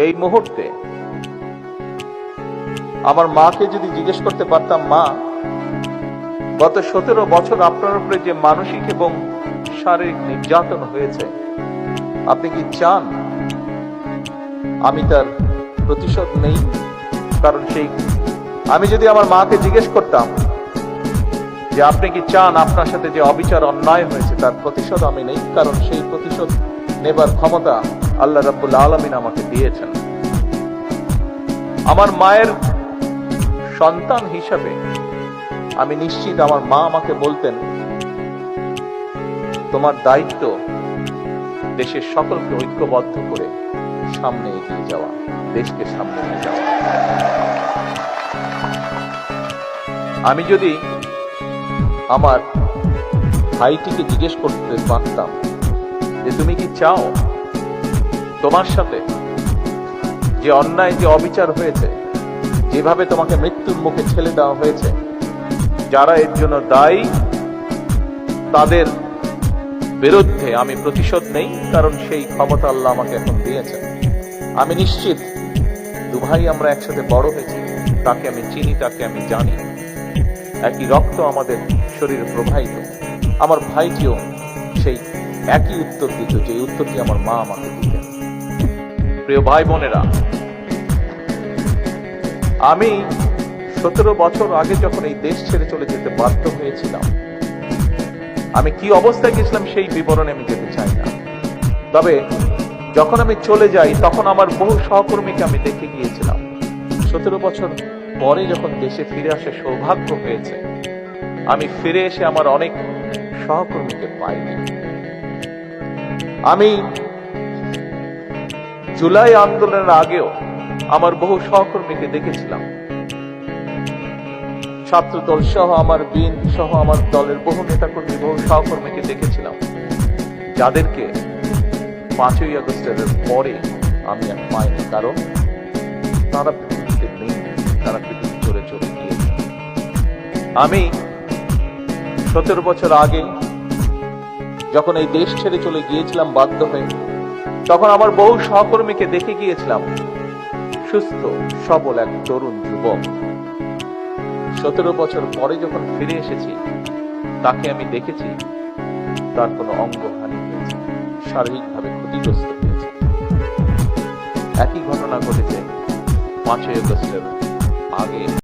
এই মুহূর্তে আমার মাকে যদি জিজ্ঞেস করতে পারতাম, মা, গত 17 বছর আপনার উপরে যে মানসিক এবং শারীরিক নির্যাতন হয়েছে, আপনি কি চান আমি তার প্রতিশোধ নেই? কারণ আমি যদি আমার মাকে জিজ্ঞেস করতাম যে আপনি কি চান আপনার সাথে যে অবিচার অন্যায় হয়েছে তার প্রতিশোধ আমি নেই, কারণ সেই প্রতিশোধ নেবার ক্ষমতা আল্লাহ রাব্বুল আলামিন আমাকে দিয়েছেন। আমার মায়ের সন্তান হিসাবে আমি নিশ্চিত আমার মা আমাকে বলতেন, তোমার দায়িত্ব দেশের সকলকে ঐক্যবদ্ধ করে সামনে এগিয়ে যাওয়া, দেশকে সামনে নিয়ে যাওয়া। আমি যদি আমার ভাইটিকে জিজ্ঞেস করতে পারতাম যে তুমি কি চাও তোমার সাথে যে অন্যায়, যে অবিচার হয়েছে, যেভাবে তোমাকে মৃত্যুর মুখে ঠেলে দেওয়া হয়েছে, যারা এর জন্য দায়ী তাদের বিরুদ্ধে আমি প্রতিশোধ নেই, কারণ সেই ক্ষমতা আল্লাহ আমাকে এখন দিয়েছেন। আমি নিশ্চিত দুভাই আমরা একসাথে বড় হয়েছি, তাকে আমি চিনি, তাকে আমি জানি, একই রক্ত আমাদের শরীরে প্রবাহিত। আমার ভাইটিও সেই একই উত্তর দিত, যে উত্তরটি আমার মা আমাকে দিতেন। প্রিয় ভাই বোনেরা, আমি 17 বছর আগে যখন এই দেশ ছেড়ে চলে যেতে বাধ্য হয়েছিলাম, আমি কি অবস্থায় গেছিলাম সেই বিবরণে আমি যেতে চাই না। তবে যখন আমি চলে যাই তখন আমার বহু সহকর্মীকে আমি দেখে গিয়েছিলাম। 17 বছর পরে যখন দেশে ফিরে আসে সৌভাগ্য হয়েছে, আমি ফিরে এসে আমার অনেক সহকর্মীকে পাইনি। আমি জুলাই আন্দোলনের আগেও আমার বহু সহকর্মীকে দেখেছিলাম। ছাত্র দল সহ, আমার বিএনপি সহ আমার দলের বহু নেতাকর্মী, বহু সহকর্মীকে দেখেছিলাম, যাদেরকে 5ই আগস্টের পরে আমি আর পাইনি, কারণ তারা পৃথিবীতে নেই, তারা পৃথিবী চলে চলে গিয়েছে। আমি 17 বছর আগে যখন এই দেশ ছেড়ে চলে গিয়েছিলাম বাধ্য হয়ে, তখন আমার বহু সহকর্মীকে দেখে গিয়েছিলাম সুস্থ সবল এক তরুণ যুবক। 17 বছর পরে যখন ফিরে এসেছি, তাকে আমি দেখেছি তার কোনো অঙ্গহানি হয়েছে, শারীরিকভাবে ক্ষতিগ্রস্ত হয়েছে। একই ঘটনা ঘটেছে 5ই আগস্টের আগে।